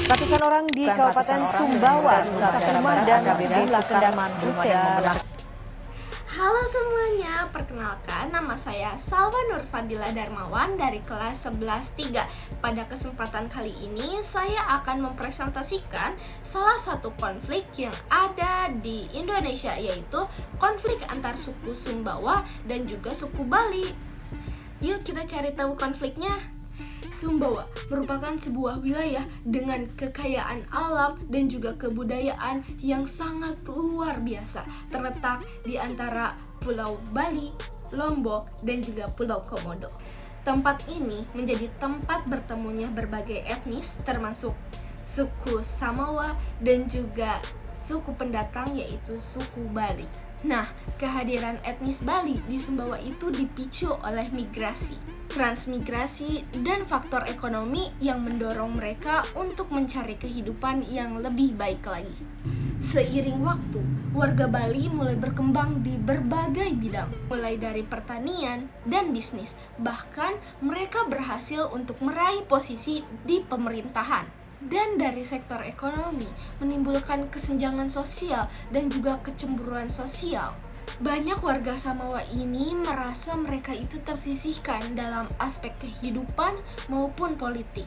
Ratusan orang di Kabupaten Sumbawa, Nusa Tenggara dan sejumlah kendaraan usai. Halo semuanya, perkenalkan nama saya Salwa Nur Fadila Darmawan dari kelas 11-3. Pada kesempatan kali ini saya akan mempresentasikan salah satu konflik yang ada di Indonesia, yaitu konflik antar suku Sumbawa dan juga suku Bali. Yuk kita cari tahu konfliknya. Sumbawa merupakan sebuah wilayah dengan kekayaan alam dan juga kebudayaan yang sangat luar biasa, terletak di antara Pulau Bali, Lombok, dan juga Pulau Komodo. Tempat ini menjadi tempat bertemunya berbagai etnis termasuk suku Samawa dan juga suku pendatang yaitu suku Bali. Nah, kehadiran etnis Bali di Sumbawa itu dipicu oleh migrasi, transmigrasi, dan faktor ekonomi yang mendorong mereka untuk mencari kehidupan yang lebih baik lagi. Seiring waktu, warga Bali mulai berkembang di berbagai bidang, mulai dari pertanian dan bisnis. Bahkan mereka berhasil untuk meraih posisi di pemerintahan. Dan dari sektor ekonomi menimbulkan kesenjangan sosial dan juga kecemburuan sosial. Banyak warga Samawa ini merasa mereka itu tersisihkan dalam aspek kehidupan maupun politik.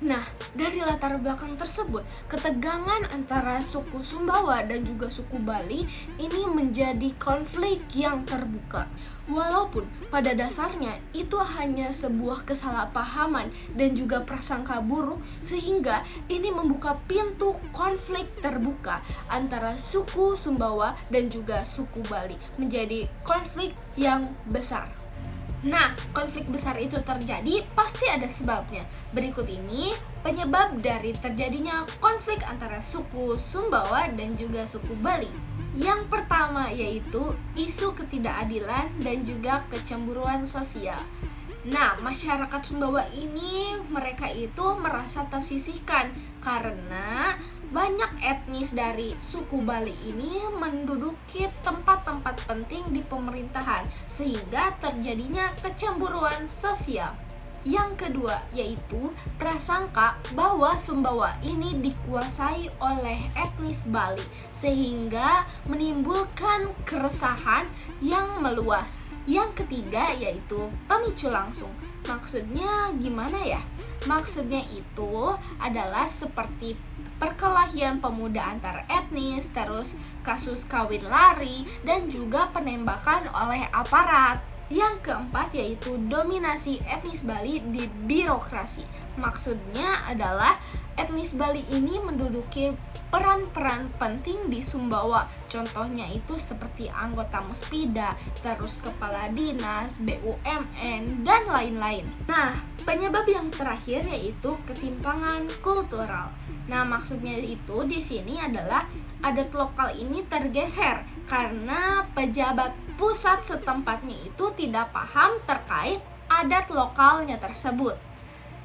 Nah, dari latar belakang tersebut, ketegangan antara suku Sumbawa dan juga suku Bali ini menjadi konflik yang terbuka. Walaupun pada dasarnya itu hanya sebuah kesalahpahaman dan juga prasangka buruk, sehingga ini membuka pintu konflik terbuka antara suku Sumbawa dan juga suku Bali menjadi konflik yang besar. Nah, konflik besar itu terjadi pasti ada sebabnya. Berikut ini penyebab dari terjadinya konflik antara suku Sumbawa dan juga suku Bali. Yang pertama yaitu isu ketidakadilan dan juga kecemburuan sosial. Nah, masyarakat Sumbawa ini mereka itu merasa tersisihkan karena banyak etnis dari suku Bali ini menduduki tempat-tempat penting di pemerintahan sehingga terjadinya kecemburuan sosial. Yang kedua yaitu prasangka bahwa Sumbawa ini dikuasai oleh etnis Bali sehingga menimbulkan keresahan yang meluas. Yang ketiga yaitu pemicu langsung. Maksudnya gimana ya? Maksudnya itu adalah seperti perkelahian pemuda antar etnis, terus kasus kawin lari, dan juga penembakan oleh aparat. Yang keempat yaitu dominasi etnis Bali di birokrasi. Maksudnya adalah etnis Bali ini menduduki peran-peran penting di Sumbawa. Contohnya itu seperti anggota Muspida, terus kepala dinas, BUMN, dan lain-lain. Nah, penyebab yang terakhir yaitu ketimpangan kultural. Nah, maksudnya itu di sini adalah adat lokal ini tergeser karena pejabat pusat setempatnya itu tidak paham terkait adat lokalnya tersebut.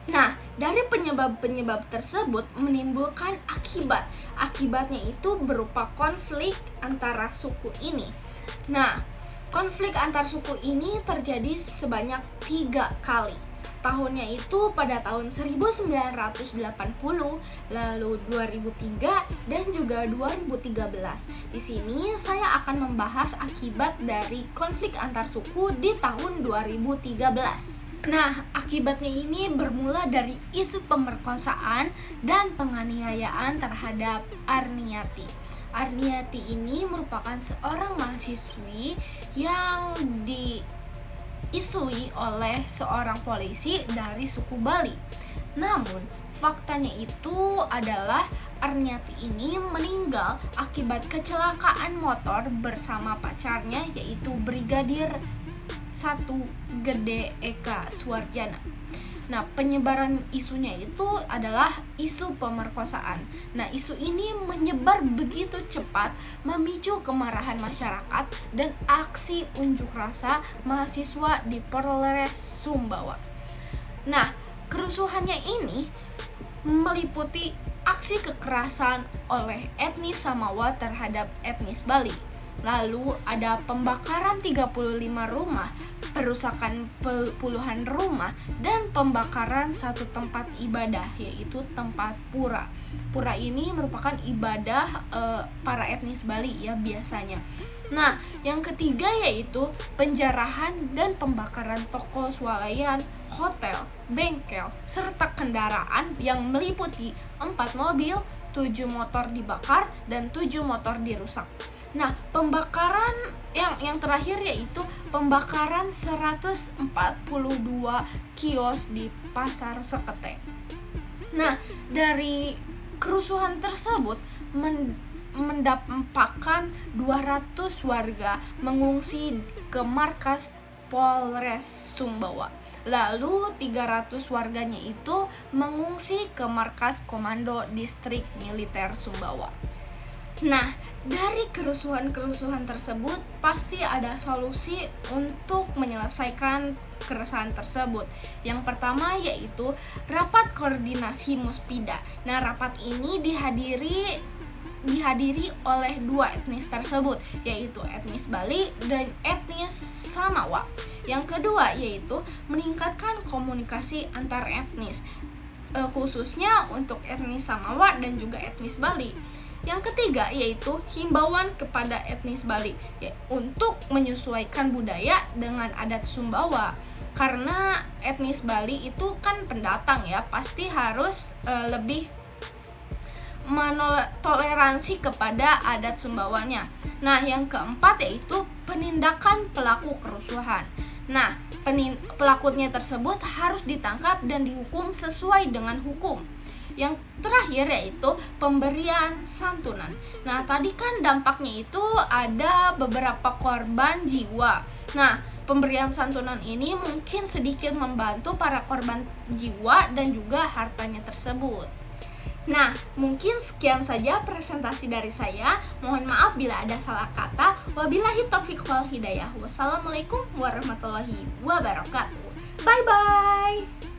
Nah, dari penyebab-penyebab tersebut menimbulkan akibat. Akibatnya itu berupa konflik antara suku ini. Nah, konflik antar suku ini terjadi sebanyak 3 kali. Tahunnya itu pada tahun 1980, lalu 2003 dan juga 2013. Di sini saya akan membahas akibat dari konflik antar suku di tahun 2013. Nah, akibatnya ini bermula dari isu pemerkosaan dan penganiayaan terhadap Arniati. Arniati ini merupakan seorang mahasiswi yang diisui oleh seorang polisi dari suku Bali. Namun, faktanya itu adalah Arniati ini meninggal akibat kecelakaan motor bersama pacarnya yaitu Brigadir 1 Gede Eka Suwarjana. Nah, penyebaran isunya itu adalah isu pemerkosaan. Nah, isu ini menyebar begitu cepat, memicu kemarahan masyarakat dan aksi unjuk rasa mahasiswa di Polres Sumbawa. Nah, kerusuhannya ini meliputi aksi kekerasan oleh etnis Samawa terhadap etnis Bali. Lalu ada pembakaran 35 rumah, perusakan puluhan rumah, dan pembakaran satu tempat ibadah, yaitu tempat pura. Pura ini merupakan ibadah para etnis Bali ya biasanya. Nah, yang ketiga yaitu penjarahan dan pembakaran toko swalayan, hotel, bengkel, serta kendaraan yang meliputi 4 mobil, 7 motor dibakar, dan 7 motor dirusak. Nah, pembakaran yang terakhir yaitu pembakaran 142 kios di Pasar Sekete. Nah, dari kerusuhan tersebut mendampakkan 200 warga mengungsi ke markas Polres Sumbawa. Lalu 300 warganya itu mengungsi ke markas Komando Distrik Militer Sumbawa. Nah, dari kerusuhan-kerusuhan tersebut pasti ada solusi untuk menyelesaikan keresahan tersebut. Yang pertama yaitu rapat koordinasi Muspida. Nah, rapat ini dihadiri oleh 2 etnis tersebut, yaitu etnis Bali dan etnis Samawa. Yang kedua yaitu meningkatkan komunikasi antar etnis, khususnya untuk etnis Samawa dan juga etnis Bali. Yang ketiga yaitu himbauan kepada etnis Bali untuk menyesuaikan budaya dengan adat Sumbawa. Karena etnis Bali itu kan pendatang ya, pasti harus lebih toleransi kepada adat Sumbawanya. Nah, yang keempat yaitu penindakan pelaku kerusuhan. Nah, pelakunya tersebut harus ditangkap dan dihukum sesuai dengan hukum. Yang terakhir yaitu pemberian santunan. Nah, tadi kan dampaknya itu ada beberapa korban jiwa. Nah, pemberian santunan ini mungkin sedikit membantu para korban jiwa dan juga hartanya tersebut. Nah, mungkin sekian saja presentasi dari saya. Mohon maaf bila ada salah kata. Wabillahi taufiq wal hidayah. Wassalamualaikum warahmatullahi wabarakatuh. Bye-bye.